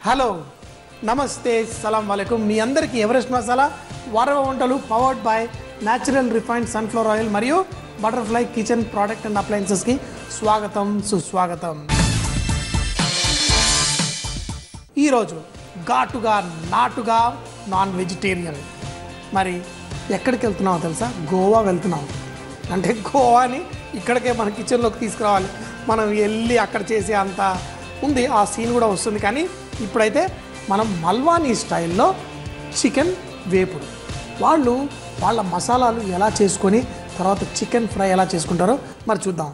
Hello నమస్తే సలాం వాలేకుమ్ మీ అందరికీ Everest masala వారవ వంటలు powered by natural refined sunflower oil మరియు బటర్ఫ్లై కిచెన్ ప్రోడక్ట్ అండ్ అప్లయన్సెస్కి స్వాగతం సుస్వాగతం. ఈరోజు ఘాటుగా నాటుగా నాన్ వెజిటేరియన్. మరి ఎక్కడికి వెళ్తున్నామో తెలుసా? గోవా వెళ్తున్నాం. అంటే గోవాని ఇక్కడికే మన కిచెన్లోకి తీసుకురావాలి. మనం వెళ్ళి అక్కడ చేసే అంత ఉంది, ఆ సీన్ కూడా వస్తుంది. కానీ ఇప్పుడైతే మనం మల్వానీ స్టైల్లో చికెన్ వేపుడు, వాళ్ళు వాళ్ళ మసాలాలు ఎలా చేసుకొని తర్వాత చికెన్ ఫ్రై ఎలా చేసుకుంటారో మరి చూద్దాం.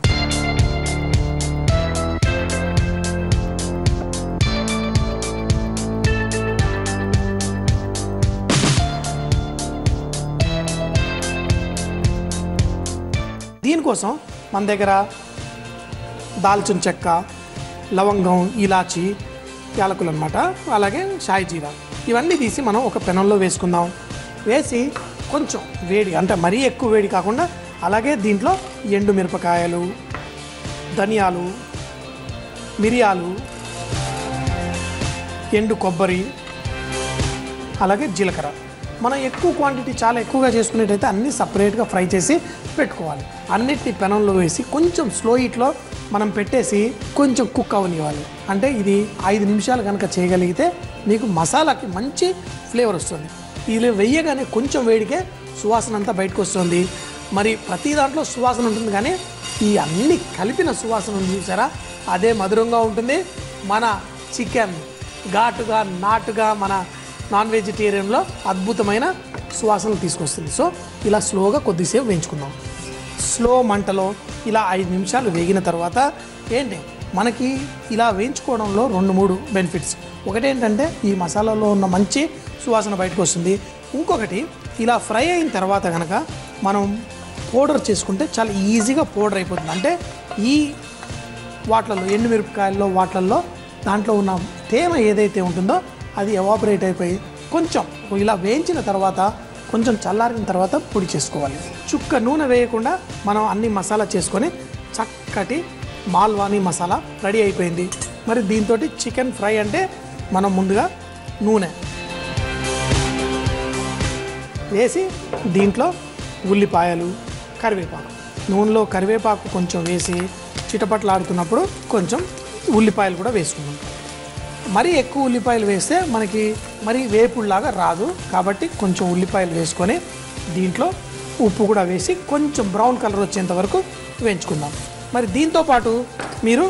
దీనికోసం మన దగ్గర దాల్చిన చెక్క, లవంగం, ఇలాచి, యాలకులు అన్నమాట, అలాగే షాయి జీరా ఇవన్నీ తీసి మనం ఒక పెనంలో వేసుకుందాం. వేసి కొంచెం వేడి, అంటే మరీ ఎక్కువ వేడి కాకుండా, అలాగే దీంట్లో ఎండు మిరపకాయలు, ధనియాలు, మిరియాలు, ఎండు కొబ్బరి, అలాగే జీలకర్ర. మనం ఎక్కువ క్వాంటిటీ చాలా ఎక్కువగా చేసుకునేటైతే అన్నీ సపరేట్గా ఫ్రై చేసి పెట్టుకోవాలి. అన్నిటిని పెనంలో వేసి కొంచెం స్లో హీట్లో మనం పెట్టేసి కొంచెం కుక్ అవనివ్వాలి. అంటే ఇది 5 నిమిషాలు కనుక చేయగలిగితే మీకు మసాలాకి మంచి ఫ్లేవర్ వస్తుంది. ఇది వేయగానే కొంచెం వేడికే సువాసన అంతా బయటకు వస్తుంది. మరి ప్రతి దాంట్లో సువాసన ఉంటుంది, కానీ ఈ అన్ని కలిపిన సువాసన ఉంది చూసారా, అదే మధురంగా ఉంటుంది. మన చికెన్ ఘాటుగా నాటుగా మన నాన్ వెజిటేరియన్లో అద్భుతమైన సువాసనలు తీసుకొస్తుంది. సో ఇలా స్లోగా కొద్దిసేపు వేయించుకుందాం. స్లో మంటలో ఇలా 5 నిమిషాలు వేగిన తర్వాత ఏంటి మనకి ఇలా వేయించుకోవడంలో 2-3 బెనిఫిట్స్. ఒకటి ఏంటంటే ఈ మసాలాలో ఉన్న మంచి సువాసన బయటకు వస్తుంది. ఇంకొకటి, ఇలా ఫ్రై అయిన తర్వాత కనుక మనం పౌడర్ చేసుకుంటే చాలా ఈజీగా పౌడర్ అయిపోతుంది. అంటే ఈ వాటిలలో ఎండుమిరపకాయల్లో వాటిల్లో దాంట్లో ఉన్న తేమ ఏదైతే ఉంటుందో అది ఎవాపరేట్ అయిపోయి కొంచెం ఇలా వేయించిన తర్వాత కొంచెం చల్లారిన తర్వాత పొడి చేసుకోవాలి. చుక్క నూనె వేయకుండా మనం అన్ని మసాలా చేసుకొని చక్కటి మాల్వానీ మసాలా రెడీ అయిపోయింది. మరి దీంతో చికెన్ ఫ్రై అంటే మనం ముందుగా నూనె వేసి దీంట్లో ఉల్లిపాయలు, కరివేపాకు, నూనెలో కరివేపాకు కొంచెం వేసి చిటపట్లాడుతున్నప్పుడు కొంచెం ఉల్లిపాయలు కూడా వేసుకున్నాం. మరీ ఎక్కువ ఉల్లిపాయలు వేస్తే మనకి మరీ వేపుడులాగా రాదు, కాబట్టి కొంచెం ఉల్లిపాయలు వేసుకొని దీంట్లో ఉప్పు కూడా వేసి కొంచెం బ్రౌన్ కలర్ వచ్చేంత వరకు వేయించుకుందాం. మరి దీంతోపాటు మీరు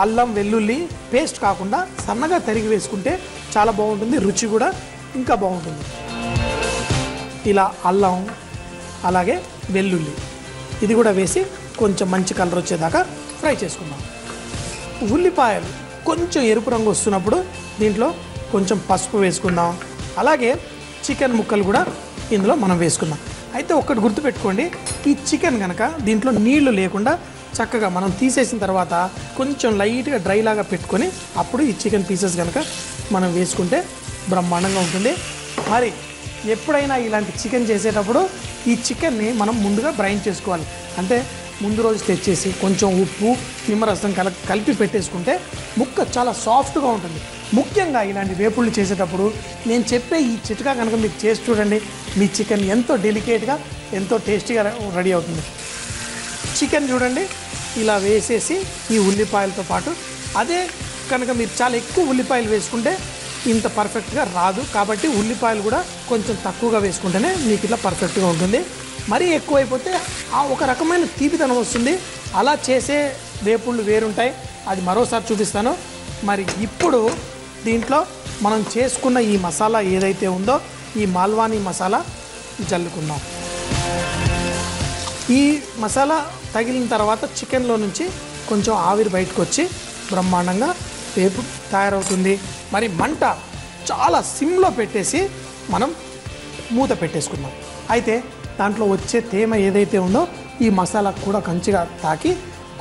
అల్లం వెల్లుల్లి పేస్ట్ కాకుండా సన్నగా తరిగి వేసుకుంటే చాలా బాగుంటుంది, రుచి కూడా ఇంకా బాగుంటుంది. ఇలా అల్లం అలాగే వెల్లుల్లి ఇది కూడా వేసి కొంచెం మంచి కలర్ వచ్చేదాకా ఫ్రై చేసుకుందాం. ఉల్లిపాయలు కొంచెం ఎరుపు రంగు వస్తున్నప్పుడు దీంట్లో కొంచెం పసుపు వేసుకుందాం. అలాగే చికెన్ ముక్కలు కూడా ఇందులో మనం వేసుకుందాం. అయితే ఒక్కటి గుర్తుపెట్టుకోండి, ఈ చికెన్ కనుక దీంట్లో నీళ్లు లేకుండా చక్కగా మనం తీసేసిన తర్వాత కొంచెం లైట్గా డ్రై లాగా పెట్టుకొని అప్పుడు ఈ చికెన్ పీసెస్ కనుక మనం వేసుకుంటే బ్రహ్మాండంగా ఉంటుంది. మరి ఎప్పుడైనా ఇలాంటి చికెన్ చేసేటప్పుడు ఈ చికెన్ని మనం ముందుగా బ్రైన్ చేసుకోవాలి. అంటే ముందు రోజు తెచ్చేసి కొంచెం ఉప్పు, నిమ్మరసం కలిపి పెట్టేసుకుంటే ముక్క చాలా సాఫ్ట్గా ఉంటుంది. ముఖ్యంగా ఇలాంటి వేపుళ్ళు చేసేటప్పుడు నేను చెప్పే ఈ చిట్కా కనుక మీకు చేసి చూడండి, మీ చికెన్ ఎంతో డెలికేట్గా ఎంతో టేస్టీగా రెడీ అవుతుంది. చికెన్ చూడండి ఇలా వేసేసి ఈ ఉల్లిపాయలతో పాటు, అదే కనుక మీరు చాలా ఎక్కువ ఉల్లిపాయలు వేసుకుంటే ఇంత పర్ఫెక్ట్గా రాదు. కాబట్టి ఉల్లిపాయలు కూడా కొంచెం తక్కువగా వేసుకుంటేనే మీకు ఇట్లా పర్ఫెక్ట్గా ఉంటుంది. మరీ ఎక్కువైపోతే ఆ ఒక రకమైన తీపితనం వస్తుంది. అలా చేసే వేపుళ్ళు వేరుంటాయి, అది మరోసారి చూపిస్తాను. మరి ఇప్పుడు దీంట్లో మనం చేసుకున్న ఈ మసాలా ఏదైతే ఉందో ఈ మాల్వానీ మసాలా జల్లుకుందాం. ఈ మసాలా తగిలిన తర్వాత చికెన్లో నుంచి కొంచెం ఆవిరి బయటకు వచ్చి బ్రహ్మాండంగా వేపు తయారవుతుంది. మరి మంట చాలా సిమ్లో పెట్టేసి మనం మూత పెట్టేసుకుందాం. అయితే దాంట్లో వచ్చే తేమ ఏదైతే ఉందో ఈ మసాలా కూడా కంచిగా తాకి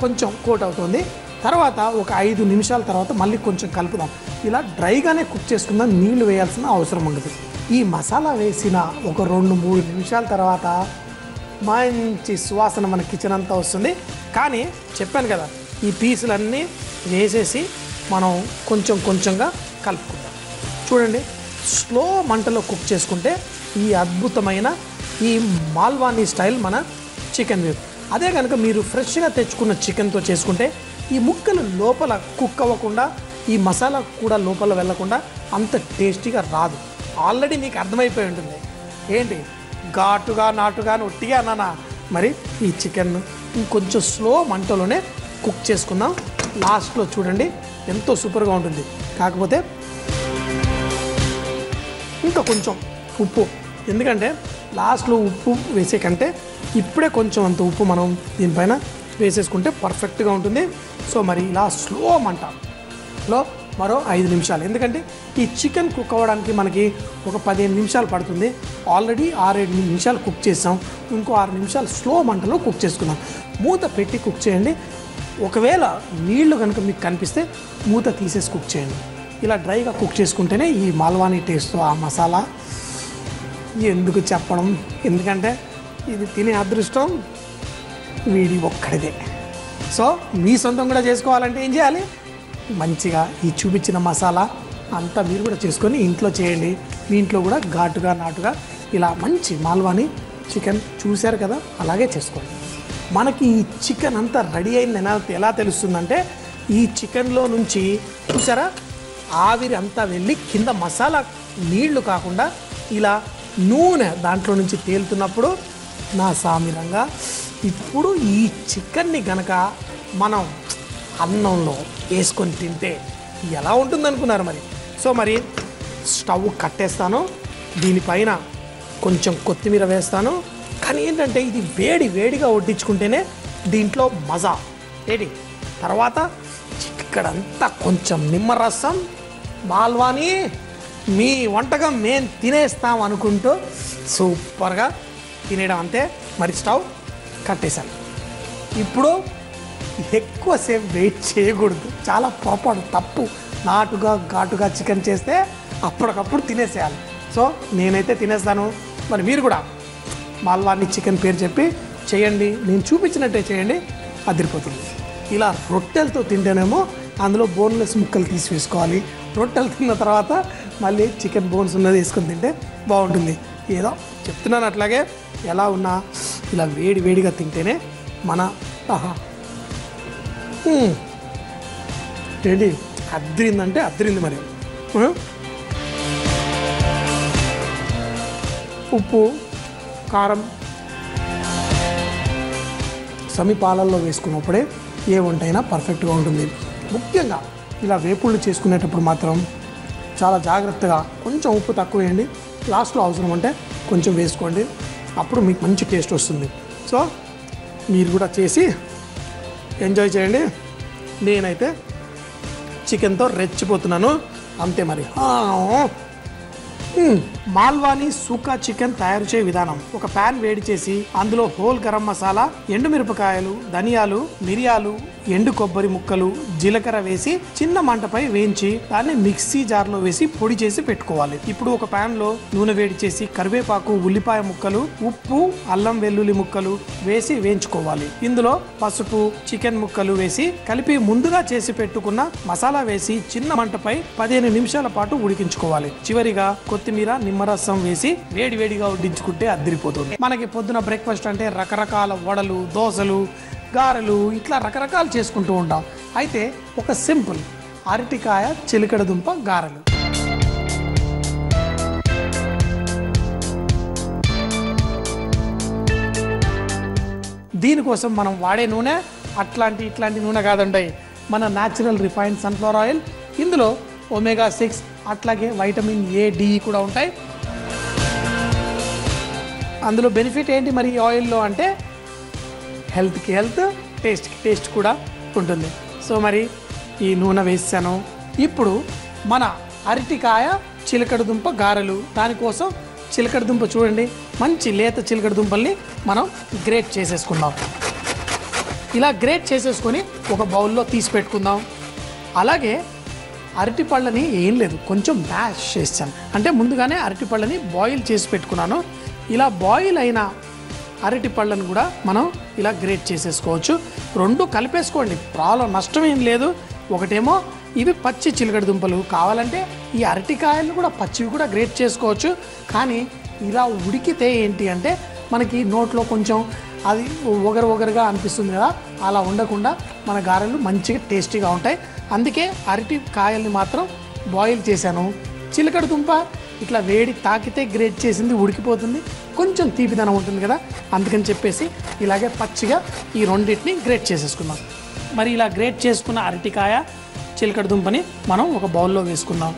కొంచెం కోట్ అవుతుంది. తర్వాత ఒక 5 నిమిషాల తర్వాత మళ్ళీ కొంచెం కలుపుదాం. ఇలా డ్రైగానే కుక్ చేసుకుందాం, నీళ్లు వేయాల్సిన అవసరం ఉండదు. ఈ మసాలా వేసిన ఒక 2-3 నిమిషాల తర్వాత మంచి సువాసన మన కిచెన్ అంతా వస్తుంది. కానీ చెప్పాను కదా, ఈ పీసులన్నీ వేసేసి మనం కొంచెంగా కలుపుకుందాం. చూడండి, స్లో మంటలో కుక్ చేసుకుంటే ఈ అద్భుతమైన ఈ మాల్వానీ స్టైల్ మన చికెన్ వేపు. అదే కనుక మీరు ఫ్రెష్గా తెచ్చుకున్న చికెన్తో చేసుకుంటే ఈ ముక్కలు లోపల కుక్ అవ్వకుండా, ఈ మసాలా కూడా లోపల వెళ్ళకుండా అంత టేస్టీగా రాదు. ఆల్రెడీ మీకు అర్థమైపోయి ఉంటుంది ఏంటి ఘాటుగా నాటుగా ఒట్టిగా అన్నానా. మరి ఈ చికెన్ ఇంకొంచెం స్లో మంటలోనే కుక్ చేసుకుందాం. లాస్ట్లో చూడండి ఎంతో సూపర్గా ఉంటుంది. కాకపోతే ఇంకా కొంచెం ఉప్పు, ఎందుకంటే లాస్ట్లో ఉప్పు వేసే కంటే ఇప్పుడే కొంచెం అంత ఉప్పు మనం దీనిపైన వేసేసుకుంటే పర్ఫెక్ట్గా ఉంటుంది. సో మరి ఇలా స్లో మంటలో మరో 5 నిమిషాలు, ఎందుకంటే ఈ చికెన్ కుక్ అవ్వడానికి మనకి ఒక 15 నిమిషాలు పడుతుంది. ఆల్రెడీ 6-7 నిమిషాలు కుక్ చేసాం. ఇంకో 6 నిమిషాలు స్లో మంటలో కుక్ చేసుకుందాం. మూత పెట్టి కుక్ చేయండి. ఒకవేళ నీళ్లు కనుక మీకు కనిపిస్తే మూత తీసేసి కుక్ చేయండి. ఇలా డ్రైగా కుక్ చేసుకుంటేనే ఈ మాల్వానీ టేస్ట్, ఆ మసాలా ఎందుకు చెప్పడం, ఎందుకంటే ఇది తినే అదృష్టం వీడి ఒక్కడిదే. సో మీ సొంతం కూడా చేసుకోవాలంటే ఏం చేయాలి, మంచిగా ఈ చూపించిన మసాలా అంతా మీరు కూడా చేసుకొని ఇంట్లో చేయండి. మీ ఇంట్లో కూడా ఘాటుగా నాటుగా ఇలా మంచి మాల్వానీ చికెన్ చూశారు కదా, అలాగే చేసుకోండి. మనకి ఈ చికెన్ అంతా రెడీ అయింది ఎలా తెలుస్తుందంటే, ఈ చికెన్లో నుంచి చూసారా ఆవిరి అంతా వెళ్ళి కింద మసాలా నీళ్లు కాకుండా ఇలా నూనె దాంట్లో నుంచి తేలుతున్నప్పుడు నా సామిరంగా ఇప్పుడు ఈ చికెన్ని గనక మనం అన్నంలో వేసుకొని తింటే ఎలా ఉంటుందనుకున్నారు మరి. సో మరి స్టవ్ కట్టేస్తాను, దీనిపైన కొంచెం కొత్తిమీర వేస్తాను. కానీ ఏంటంటే ఇది వేడిగా వడ్డించుకుంటేనే దీంట్లో మజా ఏంటి. తర్వాత ఇక్కడంతా కొంచెం నిమ్మరసం, మాల్వానీ మీ వంటకం మేము తినేస్తాం అనుకుంటూ సూపర్గా తినేయడం అంతే. మరి స్టవ్ కట్టేశాను. ఇప్పుడు ఎక్కువసేపు వెయిట్ చేయకూడదు, చాలా పొరపాటు, తప్పు. నాటుగా ఘాటుగా చికెన్ చేస్తే అప్పటికప్పుడు తినేసేయాలి. సో నేనైతే తినేస్తాను. మరి మీరు కూడా మాల్వానీ చికెన్ పేరు చెప్పి చేయండి, నేను చూపించినట్టే చేయండి, అదిరిపోతుంది. ఇలా రొట్టెలతో తింటేనేమో అందులో బోన్లెస్ ముక్కలు తీసి వేసుకోవాలి. రొట్టెలు తిన్న తర్వాత మళ్ళీ చికెన్ బోన్స్ ఉన్నది వేసుకొని తింటే బాగుంటుంది. ఏదో చెప్తున్నాను, అట్లాగే ఎలా ఉన్నా ఇలా వేడిగా తింటేనే మన ఏంటి అద్దరిందంటే అద్దరింది. మరి ఉప్పు కారం సమీపాలల్లో వేసుకున్నప్పుడే ఏ వంట అయినా పర్ఫెక్ట్గా ఉంటుంది. ముఖ్యంగా ఇలా వేపుళ్ళు చేసుకునేటప్పుడు మాత్రం చాలా జాగ్రత్తగా కొంచెం ఉప్పు తక్కువ వేయండి. లాస్ట్లో అవసరం అంటే కొంచెం వేసుకోండి, అప్పుడు మీకు మంచి టేస్ట్ వస్తుంది. సో మీరు కూడా చేసి ఎంజాయ్ చేయండి. నేనైతే చికెన్తో రెచ్చిపోతున్నాను అంతే. మరి మాల్వానీ సూకా చికెన్ తయారు చేయ విధానం: ఒక ప్యాన్ వేడి చేసి అందులో హోల్ గరం మసాలా, ఎండుమిరపకాయలు, ధనియాలు, మిరియాలు, ఎండు కొబ్బరి ముక్కలు, జీలకర్ర వేసి చిన్న మంటపై వేయించి దాన్ని మిక్సీ జార్లో వేసి పొడి చేసి పెట్టుకోవాలి. ఇప్పుడు ఒక ప్యాన్ లో నూనె వేడి చేసి కరివేపాకు, ఉల్లిపాయ ముక్కలు, ఉప్పు, అల్లం వెల్లుల్లి ముక్కలు వేసి వేయించుకోవాలి. ఇందులో పసుపు, చికెన్ ముక్కలు వేసి కలిపి ముందుగా చేసి పెట్టుకున్న మసాలా వేసి చిన్న మంటపై 15 నిమిషాల పాటు ఉడికించుకోవాలి. చివరిగా కొత్తిమీర, నిమ్మరసం వేసి వేడిగా వడ్డించుకుంటే అద్దరిపోతుంది. మనకి పొద్దున బ్రేక్ఫాస్ట్ అంటే రకరకాల వడలు, దోశలు, గారెలు ఇట్లా రకరకాలు చేసుకుంటూ ఉంటాం. అయితే ఒక సింపుల్ అరటికాయ చిలకడ దుంప గారెలు. దీనికోసం మనం వాడే నూనె ఇట్లాంటి నూనె కాదండి, మన న్యాచురల్ రిఫైన్డ్ సన్ఫ్లవర్ ఆయిల్. ఇందులో omega-6 అట్లాగే వైటమిన్ ఏ, డి కూడా ఉంటాయి. అందులో బెనిఫిట్ ఏంటి మరి ఈ ఆయిల్లో అంటే హెల్త్కి హెల్త్, టేస్ట్కి టేస్ట్ కూడా ఉంటుంది. సో మరి ఈ నూనె వేసాను. ఇప్పుడు మన అరటికాయ చిలకడ దుంప గారెలు. దానికోసం చిలకడ దుంప చూడండి, మంచి లేత చిలకడ దుంపల్ని మనం గ్రేట్ చేసేసుకుందాం. ఇలా గ్రేట్ చేసేసుకొని ఒక బౌల్లో తీసి పెట్టుకుందాం. అలాగే అరటిపళ్ళని ఏం లేదు, కొంచెం మ్యాష్ చేస్తాను, అంటే ముందుగానే అరటిపళ్ళని బాయిల్ చేసి పెట్టుకున్నాను. ఇలా బాయిల్ అయిన అరటిపళ్ళను కూడా మనం ఇలా గ్రేట్ చేసేసుకోవచ్చు. రెండు కలిపేసుకోండి, ప్రాబ్లం నష్టం ఏం లేదు. ఒకటేమో ఇవి పచ్చి చిలకడ దుంపలు. కావాలంటే ఈ అరటికాయలను కూడా పచ్చివి కూడా గ్రేట్ చేసుకోవచ్చు. కానీ ఇలా ఉడికితే ఏంటి అంటే మనకి నోట్లో కొంచెం అది ఒగరుగా అనిపిస్తుంది కదా, అలా ఉండకుండా మన గారెలు మంచిగా టేస్టీగా ఉంటాయి. అందుకే అరటికాయల్ని మాత్రం బాయిల్ చేశాను. చిలకడ దుంప ఇట్లా వేడి తాకితే గ్రేట్ చేసింది ఉడికిపోతుంది, కొంచెం తీపిదనం ఉంటుంది కదా, అందుకని చెప్పేసి ఇలాగే పచ్చిగా ఈ రెండింటిని గ్రేట్ చేసేసుకుందాం. మరి ఇలా గ్రేట్ చేసుకున్న అరటికాయ చిలకడ దుంపని మనం ఒక బౌల్లో వేసుకుందాం.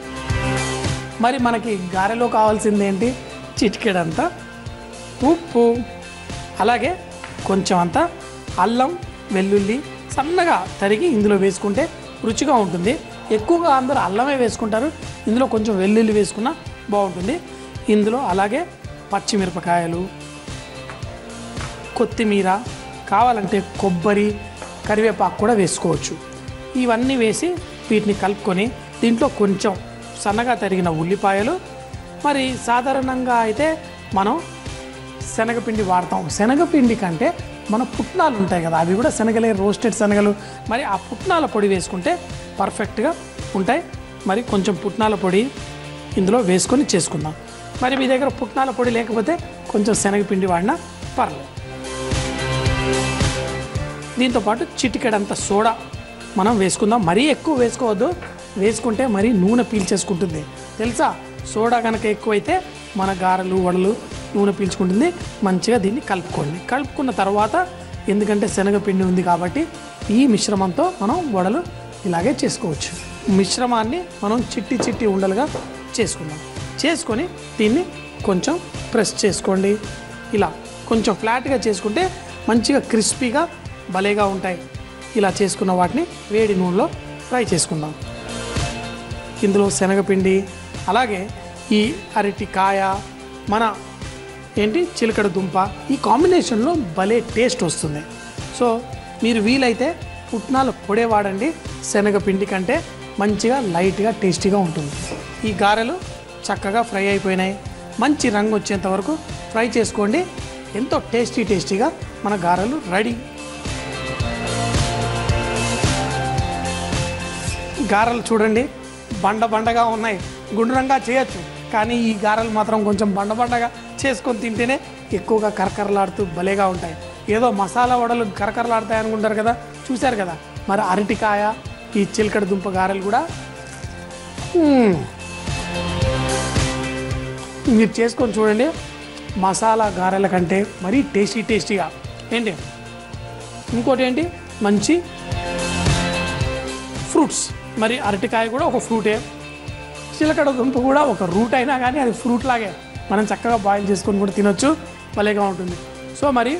మరి మనకి గారెలో కావాల్సింది ఏంటి? చిటికెడంతా ఉప్పు, అలాగే కొంచెం అంత అల్లం వెల్లుల్లి సన్నగా తరిగి ఇందులో వేసుకుంటే రుచిగా ఉంటుంది. ఎక్కువగా అందరూ అల్లమే వేసుకుంటారు, ఇందులో కొంచెం వెల్లుల్లి వేసుకున్నా బాగుంటుంది. ఇందులో అలాగే పచ్చిమిరపకాయలు, కొత్తిమీర, కావాలంటే కొబ్బరి, కరివేపాకు కూడా వేసుకోవచ్చు. ఇవన్నీ వేసి వీటిని కలుపుకొని దీంట్లో కొంచెం సన్నగా తరిగిన ఉల్లిపాయలు, మరి సాధారణంగా అయితే మనం శనగపిండి వాడతాం. శనగపిండి కంటే మన పుట్నాలు ఉంటాయి కదా, అవి కూడా శనగలే, రోస్టెడ్ శనగలు, మరి ఆ పుట్నాల పొడి వేసుకుంటే పర్ఫెక్ట్గా ఉంటాయి. మరి కొంచెం పుట్నాల పొడి ఇందులో వేసుకొని చేసుకుందాం. మరి మీ దగ్గర పుట్నాల పొడి లేకపోతే కొంచెం శనగపిండి వాడినా పర్లేదు. దీంతోపాటు చిటికెడంత సోడా మనం వేసుకుందాం. మరీ ఎక్కువ వేసుకోవద్దు, వేసుకుంటే మరీ నూనె పీల్చేసుకుంటుంది తెలుసా. సోడా కనుక ఎక్కువైతే మన గారెలు వడలు నూనె పీల్చుకుంటుంది. మంచిగా దీన్ని కలుపుకోండి. కలుపుకున్న తర్వాత, ఎందుకంటే శనగపిండి ఉంది కాబట్టి ఈ మిశ్రమంతో మనం వడలు ఇలాగే చేసుకోవచ్చు. మిశ్రమాన్ని మనం చిట్టి ఉండలుగా చేసుకుందాం. చేసుకొని దీన్ని కొంచెం ప్రెస్ చేసుకోండి. ఇలా కొంచెం ఫ్లాట్గా చేసుకుంటే మంచిగా క్రిస్పీగా భలేగా ఉంటాయి. ఇలా చేసుకున్న వాటిని వేడి నూనెలో ఫ్రై చేసుకుందాం. ఇందులో శనగపిండి, అలాగే ఈ అరటికాయ, మన చిలకడ దుంప, ఈ కాంబినేషన్లో భలే టేస్ట్ వస్తుంది. సో మీరు వీలైతే పుట్నాల పొడే వాడండి, శనగపిండి కంటే మంచిగా లైట్గా టేస్టీగా ఉంటుంది. ఈ గారెలు చక్కగా ఫ్రై అయిపోయినాయి. మంచి రంగు వచ్చేంత వరకు ఫ్రై చేసుకోండి. ఎంతో టేస్టీగా మన గారెలు రెడీ. గారెలు చూడండి, బండగా ఉన్నాయి. గుండ్రంగా చేయొచ్చు, కానీ ఈ గారెలు మాత్రం కొంచెం బండగా చేసుకొని తింటేనే ఎక్కువగా కరకరలాడుతూ భలేగా ఉంటాయి. ఏదో మసాలా వడలు కరకరలాడతాయి అనుకుంటారు కదా, చూశారు కదా. మరి అరటికాయ, ఈ చిలకడ దుంప గారెలు కూడా మీరు చేసుకొని చూడండి. మసాలా గారెల కంటే మరీ టేస్టీగా ఇంకోటి ఏంటి, మంచి ఫ్రూట్స్. మరి అరటికాయ కూడా ఒక ఫ్రూటే, చిలకడ దుంప కూడా ఒక రూట్ అయినా కానీ అది ఫ్రూట్ లాగే మనం చక్కగా బాయిల్ చేసుకొని కూడా తినొచ్చు, భలేగా ఉంటుంది. సో మరి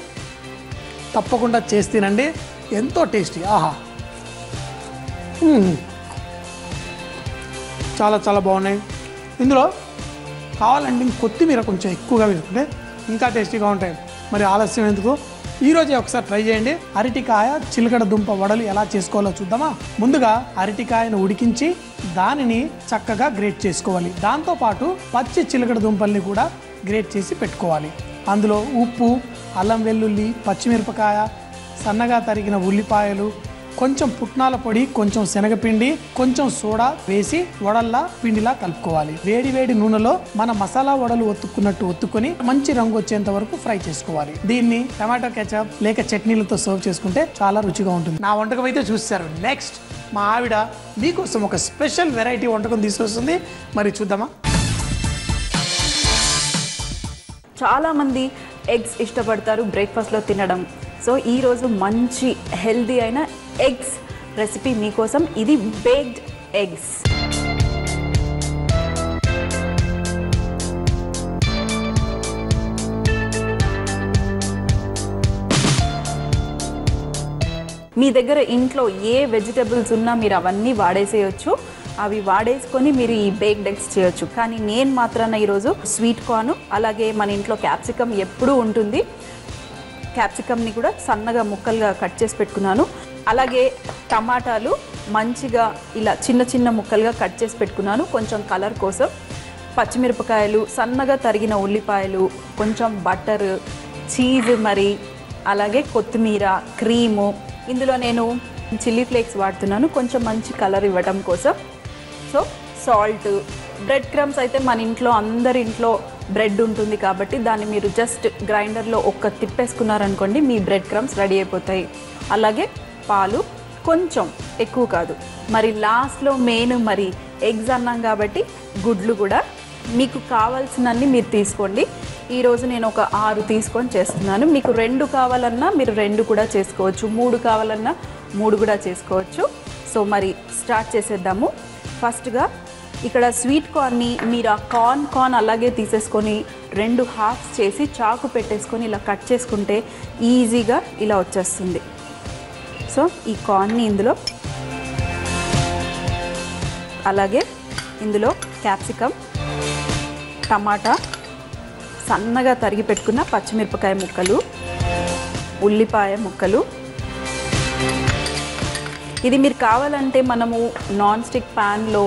తప్పకుండా చేసి తినండి, ఎంతో టేస్టీ. ఆహా, చాలా బాగున్నాయి. ఇందులో కావాలంటే కొత్తిమీర కొంచెం ఎక్కువగా వేసుకుంటే ఇంకా టేస్టీగా ఉంటాయి. మరి ఆలస్యం ఎందుకు, ఈరోజే ఒకసారి ట్రై చేయండి. అరటికాయ చిలకడ దుంప వడలు ఎలా చేసుకోవాలో చూద్దామా. ముందుగా అరటికాయను ఉడికించి దానిని చక్కగా గ్రేట్ చేసుకోవాలి. దాంతోపాటు పచ్చి చిలకడ దుంపల్ని కూడా గ్రేట్ చేసి పెట్టుకోవాలి. అందులో ఉప్పు, అల్లం వెల్లుల్లి, పచ్చిమిరపకాయ, సన్నగా తరిగిన ఉల్లిపాయలు, కొంచెం పుట్నాల పొడి, కొంచెం శనగపిండి, కొంచెం సోడా వేసి వడల్లా పిండిలా కలుపుకోవాలి. వేడి నూనెలో మన మసాలా వడలు ఒత్తుకొని మంచి రంగు వచ్చేంత వరకు ఫ్రై చేసుకోవాలి. దీన్ని టమాటో కెచప్ లేక చట్నీలతో సర్వ్ చేసుకుంటే చాలా రుచిగా ఉంటుంది. నా వంటకం అయితే చూస్తారు. నెక్స్ట్ మా ఆవిడ మీకోసం ఒక స్పెషల్ వెరైటీ వంటకం తీసుకొస్తుంది, మరి చూద్దామా. చాలామంది ఎగ్స్ ఇష్టపడతారు బ్రేక్ఫాస్ట్లో తినడం. సో ఈరోజు మంచి హెల్దీ అయిన ఎగ్స్ రెసిపీ మీకోసం. ఇది బేక్డ్ ఎగ్స్. మీ దగ్గర ఇంట్లో ఏ వెజిటబుల్స్ ఉన్నా మీరు అవన్నీ వాడేసేయచ్చు. అవి వాడేసుకొని మీరు ఈ బేక్డ్ ఎగ్స్ చేయొచ్చు. కానీ నేను మాత్రాన ఈరోజు స్వీట్ కార్న్, అలాగే మన ఇంట్లో క్యాప్సికమ్ ఎప్పుడూ ఉంటుంది, క్యాప్సికమ్ని కూడా సన్నగా ముక్కలుగా కట్ చేసి పెట్టుకున్నాను. అలాగే టమాటాలు మంచిగా ఇలా చిన్న ముక్కలుగా కట్ చేసి పెట్టుకున్నాను కొంచెం కలర్ కోసం. పచ్చిమిరపకాయలు, సన్నగా తరిగిన ఉల్లిపాయలు, కొంచెం బటర్, చీజ్, మరి అలాగే కొత్తిమీర, క్రీము. ఇందులో నేను చిల్లీ ఫ్లేక్స్ వాడుతున్నాను కొంచెం మంచి కలర్ ఇవ్వడం కోసం. సో సాల్ట్, బ్రెడ్ క్రమ్స్ అయితే మన ఇంట్లో అందరి ఇంట్లో బ్రెడ్ ఉంటుంది కాబట్టి దాన్ని మీరు జస్ట్ గ్రైండర్లో ఒక్క తిప్పేసుకున్నారనుకోండి మీ బ్రెడ్ క్రమ్స్ రెడీ అయిపోతాయి. అలాగే పాలు కొంచెం, ఎక్కువ కాదు. మరి లాస్ట్లో మెయిన్ మరి ఎగ్స్ అన్నాం కాబట్టి గుడ్లు కూడా మీకు కావాల్సినన్ని మీరు తీసుకోండి. ఈరోజు నేను ఒక 6 తీసుకొని చేస్తున్నాను. మీకు 2 కావాలన్నా మీరు 2 కూడా చేసుకోవచ్చు, 3 కావాలన్నా 3 కూడా చేసుకోవచ్చు. సో మరి స్టార్ట్ చేసేద్దాము. ఫస్ట్గా ఇక్కడ స్వీట్ కార్న్ని మీరు ఆ కార్న్ అలాగే తీసేసుకొని 2 హాఫ్స్ చేసి చాకు పెట్టేసుకొని ఇలా కట్ చేసుకుంటే ఈజీగా ఇలా వచ్చేస్తుంది. సో ఈ కార్న్ని ఇందులో, అలాగే ఇందులో క్యాప్సికమ్, టమాటా, సన్నగా తరిగి పెట్టుకున్న పచ్చిమిరపకాయ ముక్కలు, ఉల్లిపాయ ముక్కలు. ఇది మీరు కావాలంటే మనము నాన్ స్టిక్ ప్యాన్లో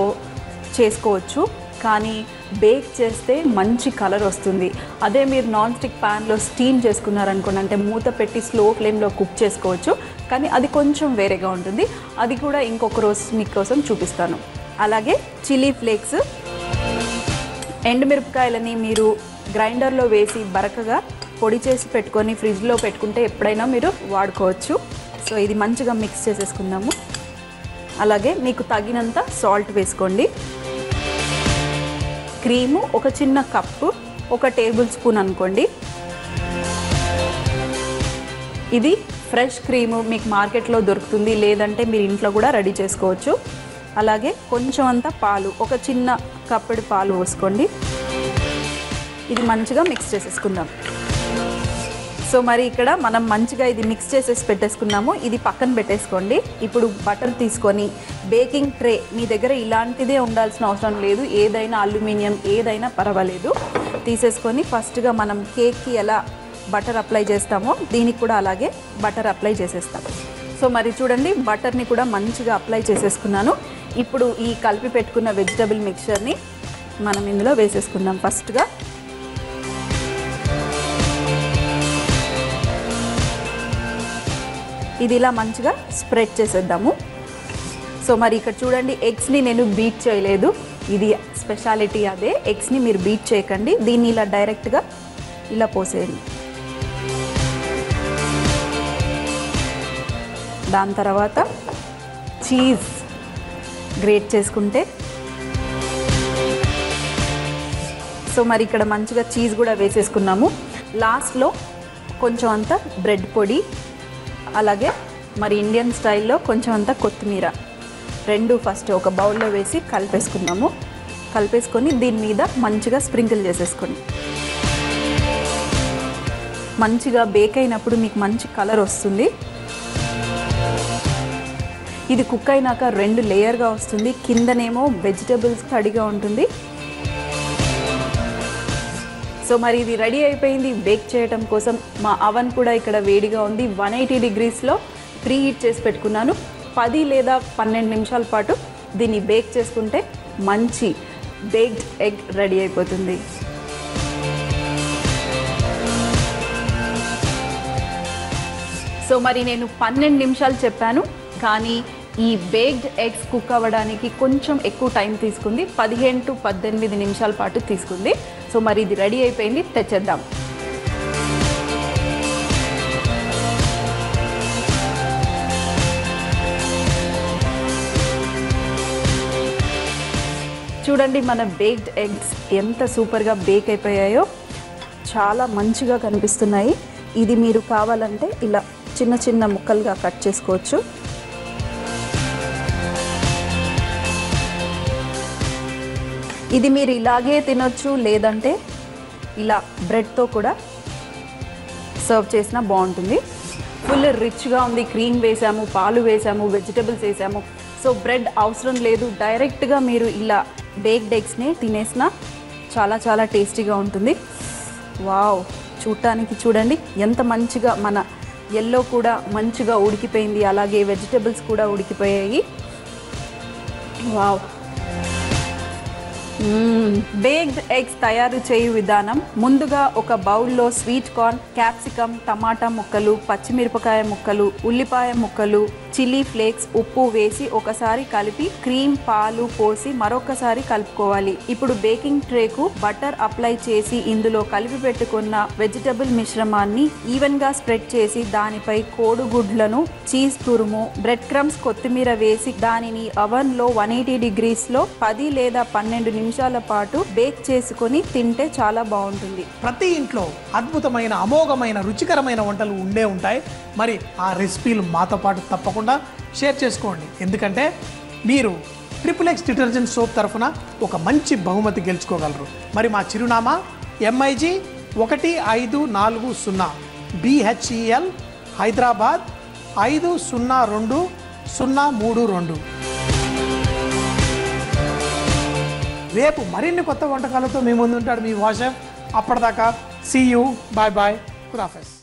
చేసుకోవచ్చు, కానీ బేక్ చేస్తే మంచి కలర్ వస్తుంది. అదే మీరు నాన్ స్టిక్ ప్యాన్లో స్టీమ్ చేసుకున్నారనుకోండి, అంటే మూత పెట్టి స్లో ఫ్లేమ్లో కుక్ చేసుకోవచ్చు, కానీ అది కొంచెం వేరేగా ఉంటుంది. అది కూడా ఇంకొక రోజు మీకోసం చూపిస్తాను. అలాగే చిల్లీ ఫ్లేక్స్, ఎండుమిరపకాయలని మీరు గ్రైండర్లో వేసి బరకగా పొడి చేసి పెట్టుకొని ఫ్రిడ్జ్లో పెట్టుకుంటే ఎప్పుడైనా మీరు వాడుకోవచ్చు. సో ఇది మంచిగా మిక్స్ చేసేసుకుందాము. అలాగే మీకు తగినంత సాల్ట్ వేసుకోండి. క్రీము ఒక చిన్న కప్పు, 1 టేబుల్ స్పూన్ అనుకోండి. ఇది ఫ్రెష్ క్రీము మీకు మార్కెట్లో దొరుకుతుంది, లేదంటే మీరు ఇంట్లో కూడా రెడీ చేసుకోవచ్చు. అలాగే కొంచెం అంత పాలు, ఒక చిన్న కప్పుడు పాలు పోసుకోండి. ఇది మంచిగా మిక్స్ చేసేసుకుందాం. సో మరి ఇక్కడ మనం మంచిగా ఇది మిక్స్ చేసేసి పెట్టేసుకున్నాము. ఇది పక్కన పెట్టేసుకోండి. ఇప్పుడు బటర్ తీసుకొని బేకింగ్ ట్రే, మీ దగ్గర ఇలాంటిదే ఉండాల్సిన అవసరం లేదు, ఏదైనా అల్యూమినియం ఏదైనా పర్వాలేదు, తీసేసుకొని ఫస్ట్గా మనం కేక్కి ఎలా బటర్ అప్లై చేస్తామో దీనికి కూడా అలాగే బటర్ అప్లై చేసేస్తాం. సో మరి చూడండి, బటర్ని కూడా మంచిగా అప్లై చేసేసుకున్నాను. ఇప్పుడు ఈ కలిపి పెట్టుకున్న వెజిటబుల్ మిక్చర్ని మనం ఇందులో వేసేసుకుందాం. ఫస్ట్గా ఇది ఇలా మంచిగా స్ప్రెడ్ చేసేద్దాము. సో మరి ఇక్కడ చూడండి, ఎగ్స్ని నేను బీట్ చేయలేదు, ఇది స్పెషాలిటీ అదే. ఎగ్స్ని మీరు బీట్ చేయకండి, దీన్ని ఇలా డైరెక్ట్గా ఇలా పోసేయండి. దాని తర్వాత చీజ్ గ్రేట్ చేసుకుంటే, సో మరి ఇక్కడ మంచిగా చీజ్ కూడా వేసేసుకున్నాము. లాస్ట్లో కొంచెం అంత బ్రెడ్ పొడి, అలాగే మరి ఇండియన్ స్టైల్లో కొంచెం అంత కొత్తిమీర, 2 ఫస్ట్ ఒక బౌల్లో వేసి కలిపేసుకున్నాము. కలిపేసుకొని దీని మీద మంచిగా స్ప్రింకిల్ చేసేసుకోండి. మంచిగా బేక్ అయినప్పుడు మీకు మంచి కలర్ వస్తుంది. ఇది కుక్ అయినాక 2 లేయర్గా వస్తుంది, కిందనేమో వెజిటబుల్స్ తడిగా ఉంటుంది. సో మరి ఇది రెడీ అయిపోయింది బేక్ చేయడం కోసం. మా అవన్ కూడా ఇక్కడ వేడిగా ఉంది, 180 డిగ్రీస్లో ప్రీ హీట్ చేసి పెట్టుకున్నాను. 10 లేదా 12 నిమిషాల పాటు దీన్ని బేక్ చేసుకుంటే మంచి బేక్డ్ ఎగ్ రెడీ అయిపోతుంది. సో మరి నేను 12 నిమిషాలు చెప్పాను, కానీ ఈ బేక్డ్ ఎగ్స్ కుక్ అవ్వడానికి కొంచెం ఎక్కువ టైం తీసుకుంది, 15 to 18 నిమిషాల పాటు తీసుకుంది. సో మరి ఇది రెడీ అయిపోయింది, తెచ్చేద్దాం. చూడండి మన బేక్డ్ ఎగ్స్ ఎంత సూపర్గా బేక్ అయిపోయాయో, చాలా మంచిగా కనిపిస్తున్నాయి. ఇది మీరు కావాలంటే ఇలా చిన్న చిన్న ముక్కలుగా కట్ చేసుకోవచ్చు. ఇది మీరు ఇలాగే తినొచ్చు, లేదంటే ఇలా బ్రెడ్తో కూడా సర్వ్ చేసినా బాగుంటుంది. ఫుల్ రిచ్గా ఉంది, క్రీమ్ వేసాము, పాలు వేసాము, వెజిటబుల్స్ వేసాము. సో బ్రెడ్ అవసరం లేదు, డైరెక్ట్గా మీరు ఇలా బేక్డ్ ఎగ్స్ని తినేసినా చాలా చాలా టేస్టీగా ఉంటుంది. వావ్, చూడటానికి చూడండి ఎంత మంచిగా మన ఎల్లో కూడా మంచిగా ఉడికిపోయింది, అలాగే వెజిటబుల్స్ కూడా ఉడికిపోయాయి. వావ్. బేక్డ్ ఎగ్స్ తయారు చేయు విధానం: ముందుగా ఒక బౌల్లో స్వీట్ కార్న్, క్యాప్సికమ్, టమాటా ముక్కలు, పచ్చిమిరపకాయ ముక్కలు, ఉల్లిపాయ ముక్కలు, చిల్లీ ఫ్లేక్స్, ఉప్పు వేసి ఒకసారి కలిపి క్రీమ్, పాలు పోసి మరొకసారి కలుపుకోవాలి. ఇప్పుడు బేకింగ్ ట్రేకు బటర్ అప్లై చేసి ఇందులో కలిపి పెట్టుకున్న వెజిటబుల్ మిశ్రమాన్ని ఈవెన్ గా స్ప్రెడ్ చేసి దానిపై కోడిగుడ్లను, చీజ్ తురుము, బ్రెడ్ క్రమ్స్, కొత్తిమీర వేసి దానిని అవెన్ లో 180 degrees లో 10 లేదా 12 నిమిషాల పాటు బేక్ చేసుకుని తింటే చాలా బాగుంటుంది. ప్రతి ఇంట్లో అద్భుతమైన, అమోఘమైన, రుచికరమైన వంటలు ఉండే ఉంటాయి. మరి ఆ రెసిపీలు మాతో పాటు తప్పకుండా షేర్ చేసుకోండి. ఎందుకంటే మీరు XXX డిటర్జెంట్ సోప్ తరఫున ఒక మంచి బహుమతి గెలుచుకోగలరు. మరి మా చిరునామా MIG 1540 BHEL, హైదరాబాద్ 502032. రేపు మరిన్ని కొత్త వంటకాలతో మీ ముందు ఉంటాడు మీ వాషెఫ్. అప్పటిదాకా సీ యూ, బాయ్ బాయ్, ఖుదాఫెజ్.